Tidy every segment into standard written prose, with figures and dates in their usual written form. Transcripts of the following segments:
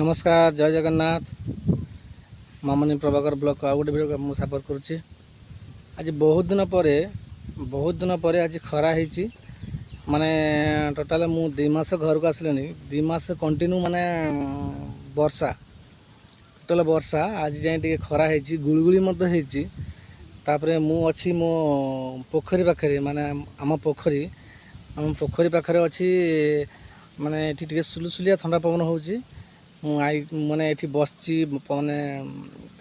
नमस्कार जय जगन्नाथ मामनी प्रभाकर ब्लॉक आउ गोटे वीडियो मुझे सपोर्ट करुच्ची। आज बहुत दिन पर आज खरा होती माने टोटाल मु 2 मास घर को आसले 2 मास कंटिन्यू माने वर्षा टोटाल वर्षा आज जाए टे खरा होती गुड़गुड़ी होती। तापरे मु अच्छी मो पोखरी पाखे माने आम पोखरी पाखे अच्छी माने ये सुलुसुलिया ठंडा पवन होची माने ये बस माने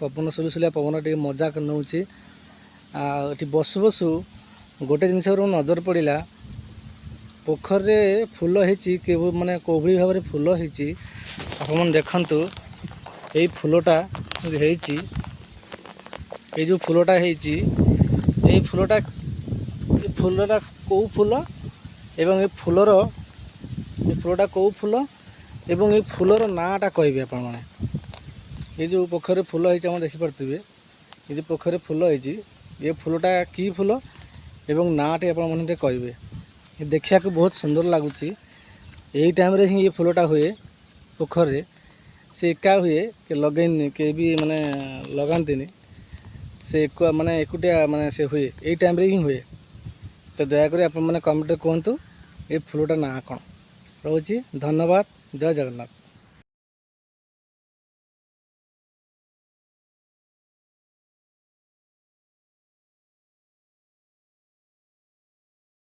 पवन सुलुसुलिया पवन टे मजा नौची। ये बसु बसु गोटे जिन नजर पड़ा पोखरे फूल होती माने कोभी भाव में फूल होती आप देखु यही फूलटा ये जो फूलटा यही फूलटा कौ फूल एवं ये फूलटा कौ फूल एवं ये फूलर नाटा कहे आप ये जो पोखर फूल होती आप देखिपे ये जो पोखर फूल होती ये फूलटा की फूल एवं नाटे आप कहे देखा बहुत सुंदर लगुच। यही टाइम रे ही ये फूलटा हुए पोखर से एका हुए के लगे के भी माने लगाती से माने एकुटिया माने से हुए यही टाइम रे ही हुए। तो दयाकोरी आप मैंने कमेंट कहतु ये फूलटा ना कौन रोची। धन्यवाद जय जगन्नाथ।